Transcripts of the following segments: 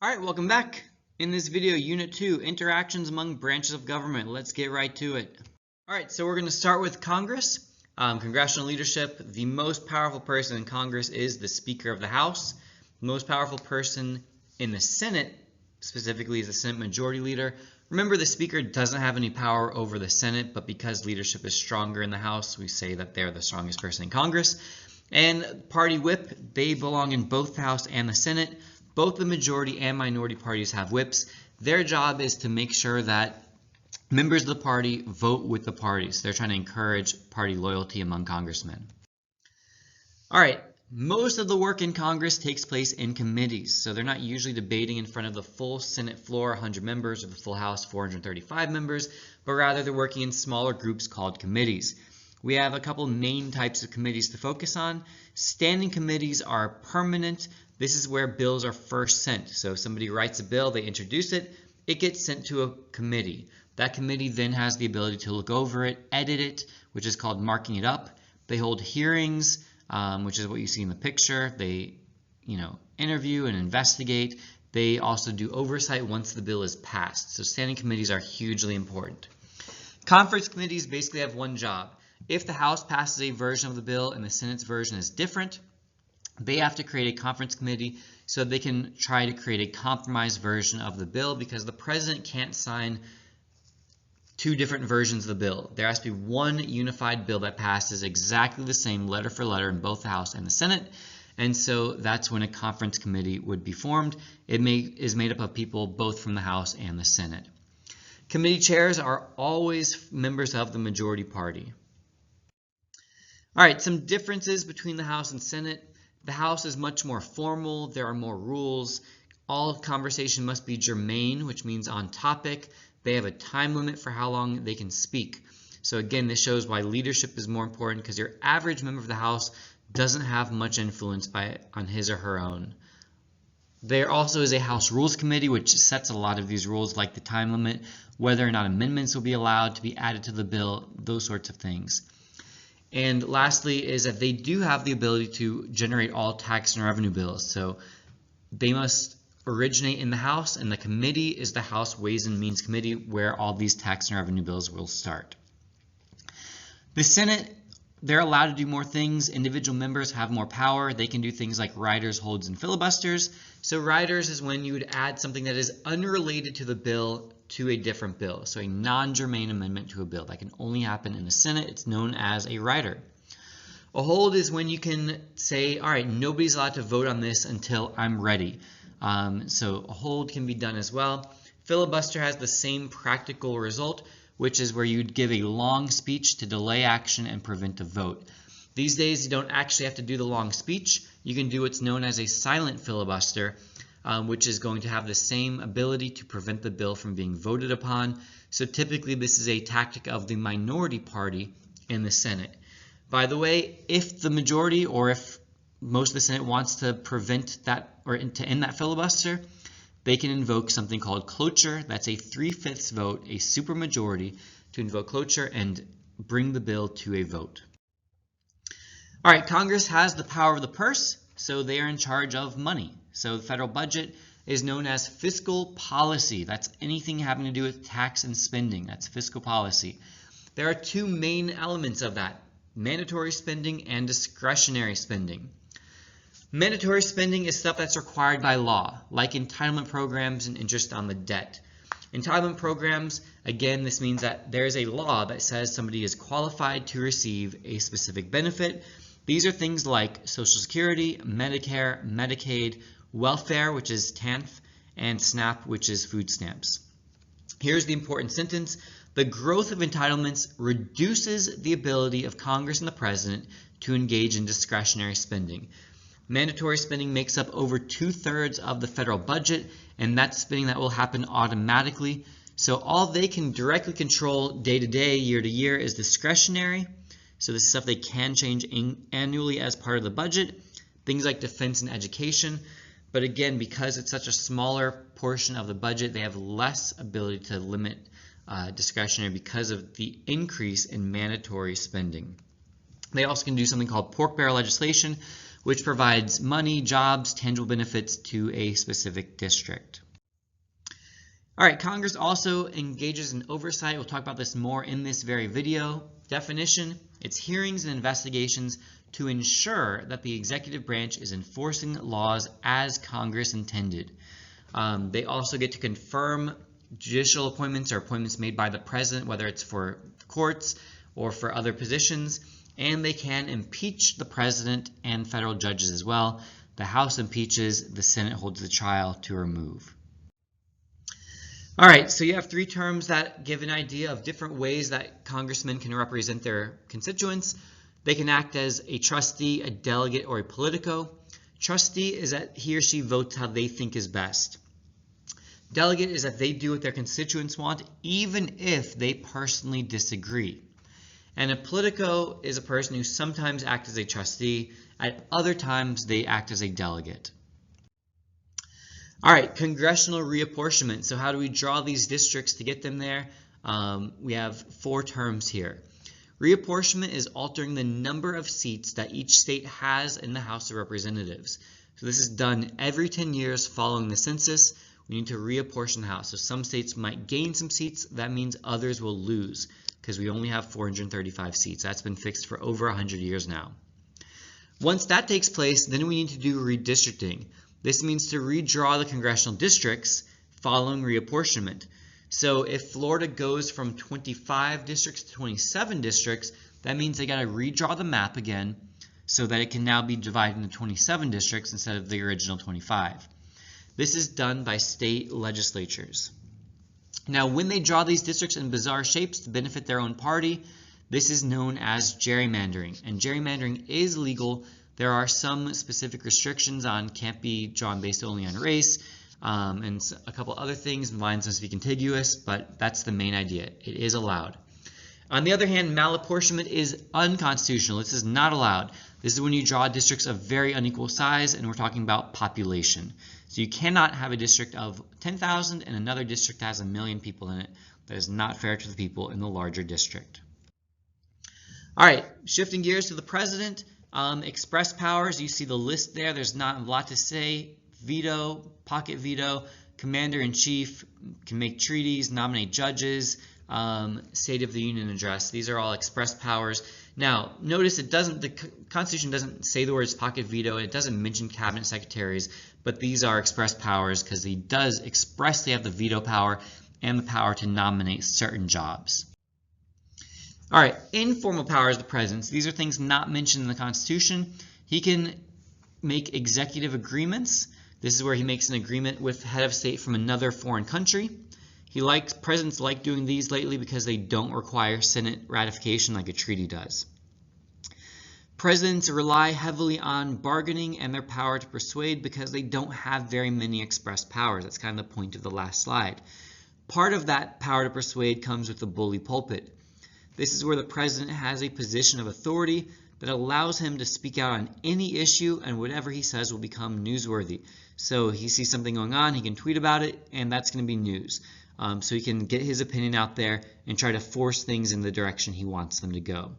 Alright, welcome back. In this video, Unit 2, Interactions Among Branches of Government. Let's get right to it. Alright, so we're going to start with Congress. Congressional leadership. The most powerful person in Congress is the Speaker of the House. The most powerful person in the Senate, specifically, is the Senate Majority Leader. Remember, the Speaker doesn't have any power over the Senate, but because leadership is stronger in the House, we say that they're the strongest person in Congress. And Party Whip, they belong in both the House and the Senate. Both the majority and minority parties have whips. Their job is to make sure that members of the party vote with the parties. They're trying to encourage party loyalty among congressmen. All right, most of the work in Congress takes place in committees. So they're not usually debating in front of the full Senate floor, 100 members, or the full House, 435 members, but rather they're working in smaller groups called committees. We have a couple main types of committees to focus on. Standing committees are permanent. This is where bills are first sent. So if somebody writes a bill, they introduce it, it gets sent to a committee. That committee then has the ability to look over it, edit it, which is called marking it up. They hold hearings, which is what you see in the picture. They, interview and investigate. They also do oversight once the bill is passed. So standing committees are hugely important. Conference committees basically have one job. If the House passes a version of the bill and the Senate's version is different, they have to create a conference committee so they can try to create a compromise version of the bill, because the president can't sign two different versions of the bill. There has to be one unified bill that passes exactly the same letter for letter in both the House and the Senate, and so that's when a conference committee would be formed. It is made up of people both from the House and the Senate. Committee chairs are always members of the majority party. All right, some differences between the House and Senate. The House is much more formal. There are more rules. All conversation must be germane, which means on topic. They have a time limit for how long they can speak. So again, this shows why leadership is more important, because your average member of the House doesn't have much influence on his or her own. There also is a House Rules Committee, which sets a lot of these rules, like the time limit, whether or not amendments will be allowed to be added to the bill, those sorts of things. And lastly is that they do have the ability to generate all tax and revenue bills. So they must originate in the House, and the committee is the House Ways and Means Committee, where all these tax and revenue bills will start. The Senate, they're allowed to do more things. Individual members have more power. They can do things like riders, holds, and filibusters. So riders is when you would add something that is unrelated to the bill to a different bill. So a non-germane amendment to a bill. That can only happen in the Senate. It's known as a rider. A hold is when you can say, all right, nobody's allowed to vote on this until I'm ready. So a hold can be done as well. Filibuster has the same practical result, which is where you'd give a long speech to delay action and prevent a vote. These days, you don't actually have to do the long speech. You can do what's known as a silent filibuster, which is going to have the same ability to prevent the bill from being voted upon. So typically, this is a tactic of the minority party in the Senate. By the way, if the majority, or if most of the Senate wants to prevent that or to end that filibuster, they can invoke something called cloture. That's a 3/5 vote, a supermajority, to invoke cloture and bring the bill to a vote. All right, Congress has the power of the purse, so they are in charge of money. So the federal budget is known as fiscal policy. That's anything having to do with tax and spending. That's fiscal policy. There are two main elements of that: mandatory spending and discretionary spending. Mandatory spending is stuff that's required by law, like entitlement programs and interest on the debt. Entitlement programs, again, this means that there is a law that says somebody is qualified to receive a specific benefit. These are things like Social Security, Medicare, Medicaid, welfare, which is TANF, and SNAP, which is food stamps. Here's the important sentence: the growth of entitlements reduces the ability of Congress and the President to engage in discretionary spending. Mandatory spending makes up over 2/3 of the federal budget, and that's spending that will happen automatically. So all they can directly control day to day, year to year, is discretionary. So this is stuff they can change annually as part of the budget, things like defense and education. But again, because it's such a smaller portion of the budget, they have less ability to limit discretionary because of the increase in mandatory spending. They also can do something called pork barrel legislation, which provides money, jobs, tangible benefits to a specific district. All right, Congress also engages in oversight. We'll talk about this more in this very video. Definition: it's hearings and investigations to ensure that the executive branch is enforcing laws as Congress intended. They also get to confirm judicial appointments or appointments made by the president, whether it's for courts or for other positions, and they can impeach the president and federal judges as well. The House impeaches, the Senate holds the trial to remove. All right, so you have three terms that give an idea of different ways that congressmen can represent their constituents. They can act as a trustee, a delegate, or a politico. Trustee is that he or she votes how they think is best. Delegate is that they do what their constituents want, even if they personally disagree. And a politico is a person who sometimes acts as a trustee, at other times they act as a delegate. All right, congressional reapportionment. So how do we draw these districts to get them there? We have four terms here. Reapportionment is altering the number of seats that each state has in the House of Representatives. So this is done every 10 years following the census. We need to reapportion the House. So some states might gain some seats. That means others will lose because we only have 435 seats. That's been fixed for over 100 years now. Once that takes place, then we need to do redistricting. This means to redraw the congressional districts following reapportionment. So if Florida goes from 25 districts to 27 districts, that means they got to redraw the map again so that it can now be divided into 27 districts instead of the original 25. This is done by state legislatures. Now, when they draw these districts in bizarre shapes to benefit their own party, this is known as gerrymandering. And gerrymandering is legal. There are some specific restrictions on can't be drawn based only on race, and a couple other things. Lines must be contiguous, but that's the main idea. It is allowed. On the other hand, malapportionment is unconstitutional. This is not allowed. This is when you draw districts of very unequal size, and we're talking about population. So you cannot have a district of 10,000 and another district that has 1 million people in it. That is not fair to the people in the larger district. All right, shifting gears to the president. Express powers, you see the list there. There's not a lot to say. Veto, pocket veto, commander-in-chief, can make treaties, nominate judges, State of the Union address. These are all express powers. Now, notice the Constitution doesn't say the words pocket veto. It doesn't mention cabinet secretaries, but these are express powers because he does expressly have the veto power and the power to nominate certain jobs. All right, informal powers of the president. So these are things not mentioned in the Constitution. He can make executive agreements. This is where he makes an agreement with the head of state from another foreign country. Presidents like doing these lately because they don't require Senate ratification like a treaty does. Presidents rely heavily on bargaining and their power to persuade because they don't have very many express powers. That's kind of the point of the last slide. Part of that power to persuade comes with the bully pulpit. This is where the president has a position of authority that allows him to speak out on any issue, and whatever he says will become newsworthy. So he sees something going on, he can tweet about it, and that's going to be news. So he can get his opinion out there and try to force things in the direction he wants them to go.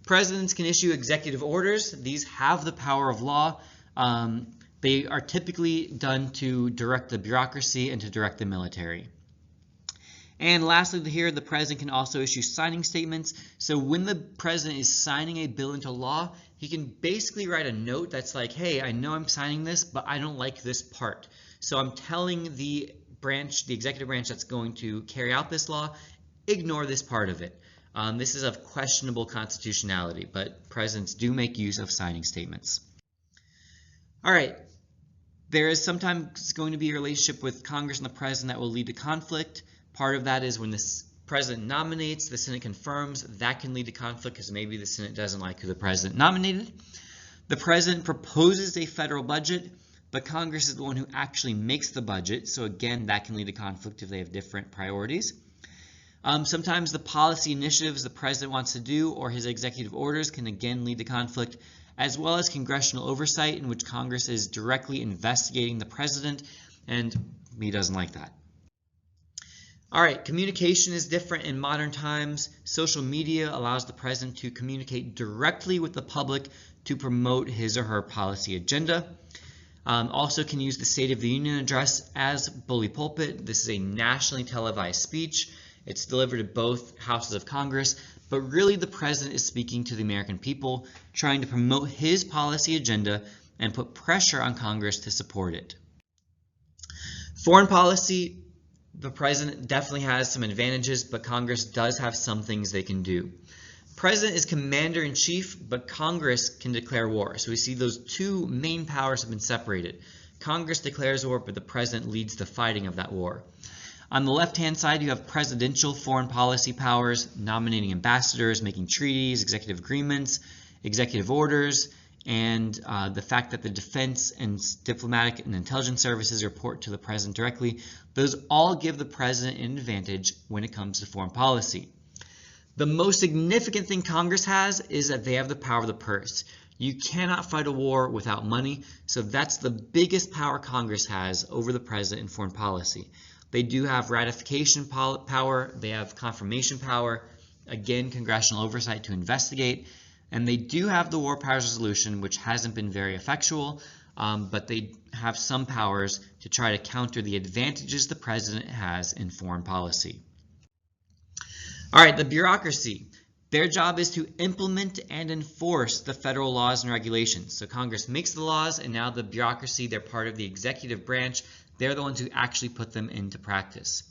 Presidents can issue executive orders. These have the power of law. They are typically done to direct the bureaucracy and to direct the military. And lastly here, the president can also issue signing statements. So when the president is signing a bill into law, he can basically write a note that's like, hey, I know I'm signing this, but I don't like this part. So I'm telling the executive branch that's going to carry out this law, ignore this part of it. This is of questionable constitutionality, but presidents do make use of signing statements. All right. There is sometimes going to be a relationship with Congress and the president that will lead to conflict. Part of that is when the president nominates, the Senate confirms. That can lead to conflict because maybe the Senate doesn't like who the president nominated. The president proposes a federal budget, but Congress is the one who actually makes the budget. So again, that can lead to conflict if they have different priorities. Sometimes the policy initiatives the president wants to do or his executive orders can again lead to conflict, as well as congressional oversight in which Congress is directly investigating the president, and he doesn't like that. All right, communication is different in modern times. Social media allows the president to communicate directly with the public to promote his or her policy agenda. Also can use the State of the Union address as bully pulpit. This is a nationally televised speech. It's delivered to both houses of Congress, but really the president is speaking to the American people, trying to promote his policy agenda and put pressure on Congress to support it. Foreign policy, the president definitely has some advantages, but Congress does have some things they can do. President is commander-in-chief, but Congress can declare war. So we see those two main powers have been separated. Congress declares war, but the president leads the fighting of that war. On the left-hand side, you have presidential foreign policy powers, nominating ambassadors, making treaties, executive agreements, executive orders, and the fact that the defense and diplomatic and intelligence services report to the president directly. Those all give the president an advantage when it comes to foreign policy. The most significant thing Congress has is that they have the power of the purse. You cannot fight a war without money, so that's the biggest power Congress has over the president in foreign policy. They do have ratification power, they have confirmation power, again, congressional oversight to investigate, and they do have the war powers resolution, which hasn't been very effectual, but they have some powers to try to counter the advantages the president has in foreign policy. All right, the bureaucracy. Their job is to implement and enforce the federal laws and regulations. So Congress makes the laws, and now the bureaucracy, they're part of the executive branch. They're the ones who actually put them into practice.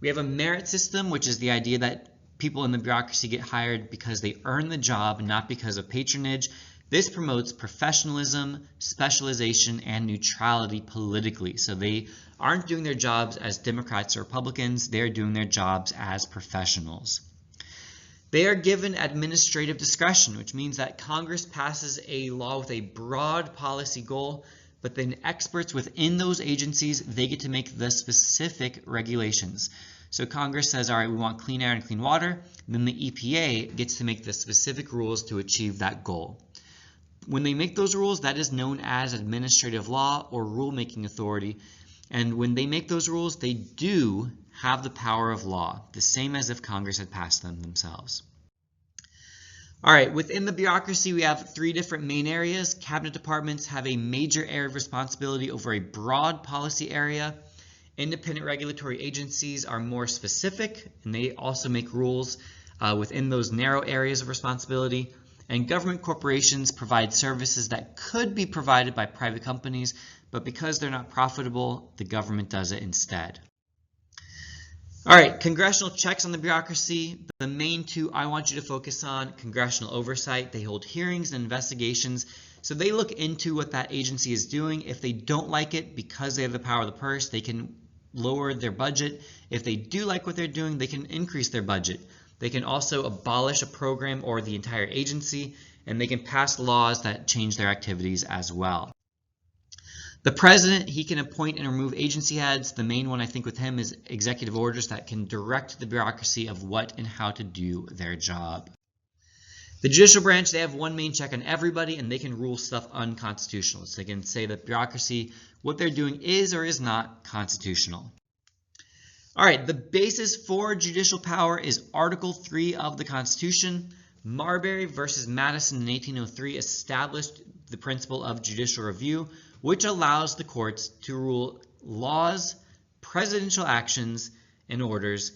We have a merit system, which is the idea that people in the bureaucracy get hired because they earn the job, not because of patronage. This promotes professionalism, specialization, and neutrality politically. So they aren't doing their jobs as Democrats or Republicans. They're doing their jobs as professionals. They are given administrative discretion, which means that Congress passes a law with a broad policy goal, but then experts within those agencies, they get to make the specific regulations. So Congress says, all right, we want clean air and clean water. And then the EPA gets to make the specific rules to achieve that goal. When they make those rules, that is known as administrative law or rulemaking authority. And when they make those rules, they do have the power of law, the same as if Congress had passed them themselves. All right, within the bureaucracy, we have three different main areas. Cabinet departments have a major area of responsibility over a broad policy area. Independent regulatory agencies are more specific, and they also make rules within those narrow areas of responsibility. And government corporations provide services that could be provided by private companies, but because they're not profitable, the government does it instead. All right, congressional checks on the bureaucracy. The main two I want you to focus on: congressional oversight. They hold hearings and investigations. So they look into what that agency is doing. If they don't like it, because they have the power of the purse, they can lower their budget. If they do like what they're doing, they can increase their budget. They can also abolish a program or the entire agency, and they can pass laws that change their activities as well. The president, he can appoint and remove agency heads. The main one I think with him is executive orders that can direct the bureaucracy of what and how to do their job. The judicial branch, they have one main check on everybody, and they can rule stuff unconstitutional. So they can say that bureaucracy, what they're doing is or is not constitutional. All right, the basis for judicial power is Article 3 of the Constitution. Marbury versus Madison in 1803 established the principle of judicial review, which allows the courts to rule laws, presidential actions and orders,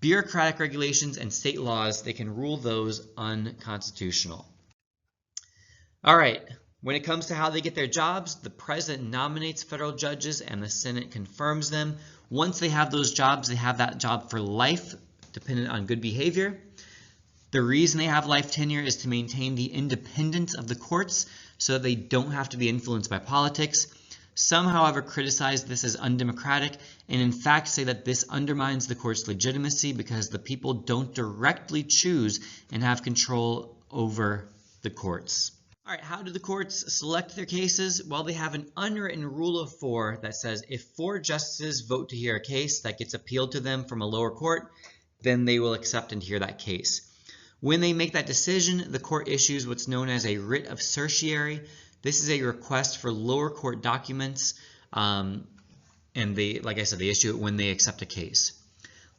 bureaucratic regulations, and state laws. They can rule those unconstitutional. All right, when it comes to how they get their jobs, the president nominates federal judges and the Senate confirms them. Once they have those jobs, they have that job for life, dependent on good behavior. The reason they have life tenure is to maintain the independence of the courts so that they don't have to be influenced by politics. Some, however, criticize this as undemocratic and in fact say that this undermines the court's legitimacy because the people don't directly choose and have control over the courts. All right, how do the courts select their cases? Well, they have an unwritten rule of 4 that says if 4 justices vote to hear a case that gets appealed to them from a lower court, then they will accept and hear that case. When they make that decision, the court issues what's known as a writ of certiorari. This is a request for lower court documents, and they, like I said, they issue it when they accept a case.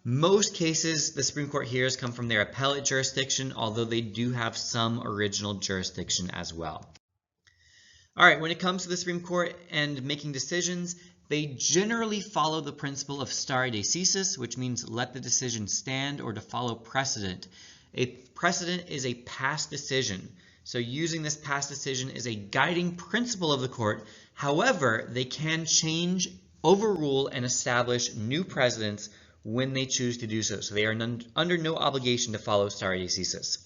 Most cases the Supreme Court hears come from their appellate jurisdiction, although they do have some original jurisdiction as well. All right, when it comes to the Supreme Court and making decisions, they generally follow the principle of stare decisis, which means let the decision stand, or to follow precedent. A precedent is a past decision. So using this past decision is a guiding principle of the court. However, they can change, overrule, and establish new precedents when they choose to do so. So they are under no obligation to follow stare decisis.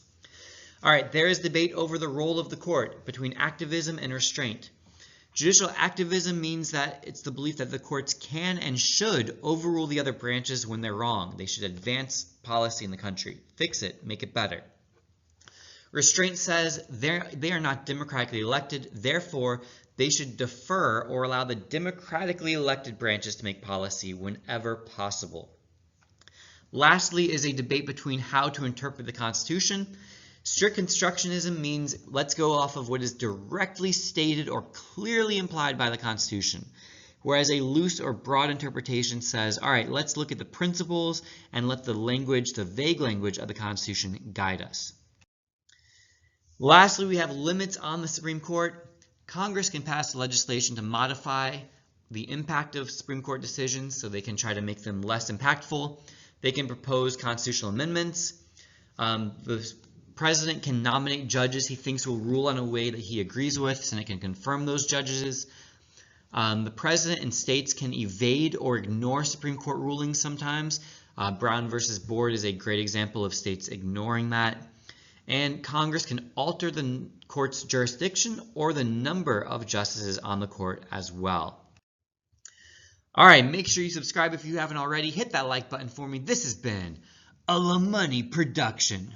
All right, there is debate over the role of the court between activism and restraint. Judicial activism means that it's the belief that the courts can and should overrule the other branches when they're wrong. They should advance policy in the country, fix it, make it better. Restraint says they are not democratically elected, therefore they should defer or allow the democratically elected branches to make policy whenever possible. Lastly is a debate between how to interpret the Constitution. Strict constructionism means let's go off of what is directly stated or clearly implied by the Constitution, whereas a loose or broad interpretation says, all right, let's look at the principles and let the language, the vague language of the Constitution guide us. Lastly, we have limits on the Supreme Court. Congress can pass legislation to modify the impact of Supreme Court decisions, so they can try to make them less impactful. They can propose constitutional amendments. The President can nominate judges he thinks will rule in a way that he agrees with, Senate can confirm those judges. The President and states can evade or ignore Supreme Court rulings sometimes. Brown versus Board is a great example of states ignoring that. And Congress can alter the court's jurisdiction or the number of justices on the court as well. All right, make sure you subscribe if you haven't already. Hit that like button for me. This has been a La Money production.